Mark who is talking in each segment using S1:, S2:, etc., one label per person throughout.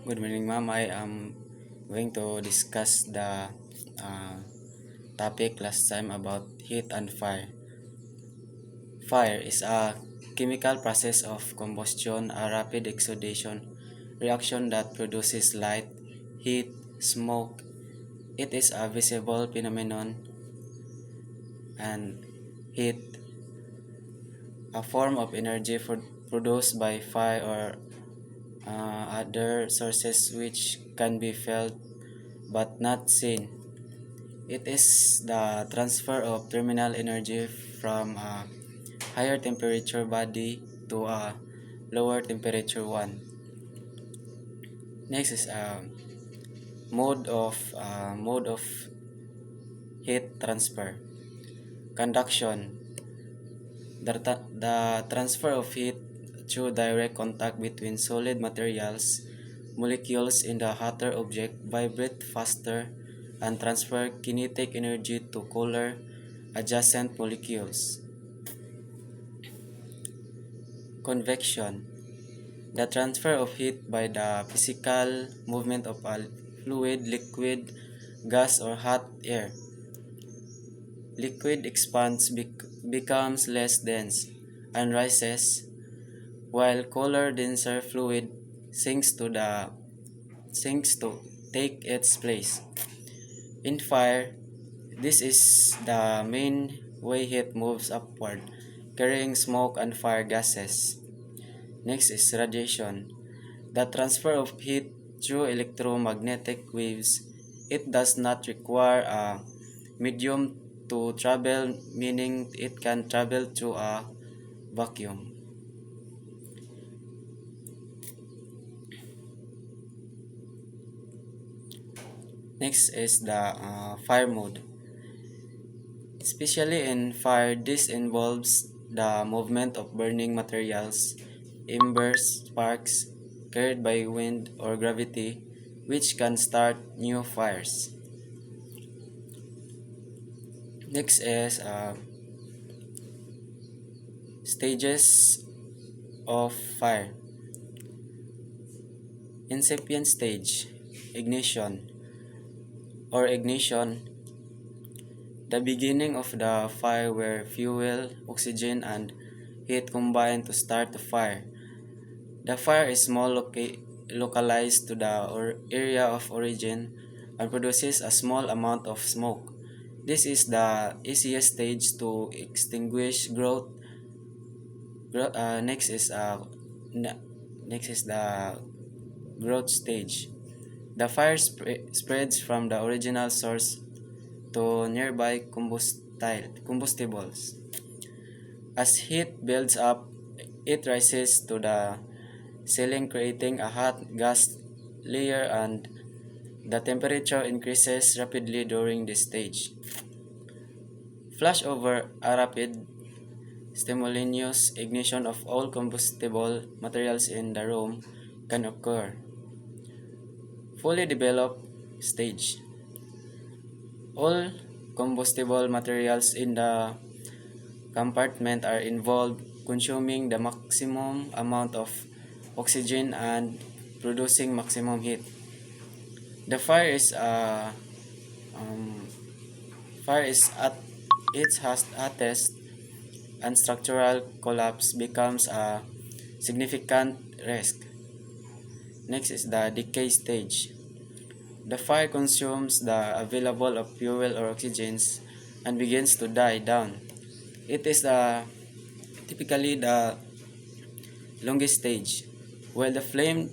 S1: Good morning, ma'am. I am going to discuss the uh, topic last time about heat and fire. Fire is a chemical process of combustion, a rapid exudation reaction that produces light, heat, smoke. It is a visible phenomenon, and heat, a form of energy produced by fire or other sources which can be felt but not seen. It is the transfer of terminal energy from a higher temperature body to a lower temperature one. Next is mode of heat transfer. Conduction. The transfer of heat through direct contact between solid materials. Molecules in the hotter object vibrate faster and transfer kinetic energy to cooler adjacent molecules. Convection. The transfer of heat by the physical movement of a fluid, liquid, gas, or hot air. Liquid expands, becomes less dense, and rises, while cooler, denser fluid sinks to take its place. In fire, this is the main way heat moves upward, carrying smoke and fire gases. Next is radiation. The transfer of heat through electromagnetic waves. It does not require a medium to travel, meaning it can travel through a vacuum. Next is the fire mode. Especially in fire, this involves the movement of burning materials, embers, sparks, carried by wind or gravity, which can start new fires. Next is stages of fire. Incipient stage, ignition, the beginning of the fire where fuel, oxygen, and heat combine to start the fire. The fire is localized to the area of origin and produces a small amount of smoke. This is the easiest stage to extinguish growth. Next is the growth stage. The fire spreads from the original source to nearby combustibles. As heat builds up, it rises to the ceiling, creating a hot gas layer, and the temperature increases rapidly during this stage. Flashover, a rapid, simultaneous ignition of all combustible materials in the room, can occur. Fully developed stage. All combustible materials in the compartment are involved, consuming the maximum amount of oxygen and producing maximum heat. The fire is at its hottest, and structural collapse becomes a significant risk. Next is the decay stage. The fire consumes the available of fuel or oxygens and begins to die down. It is typically the longest stage. While the flame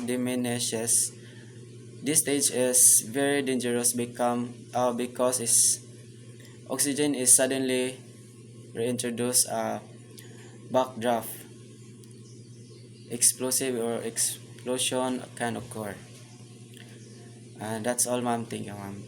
S1: diminishes, this stage is very dangerous because oxygen is suddenly reintroduced. A backdraft, explosive or explosion can occur. That's all, ma'am. Thank you, ma'am.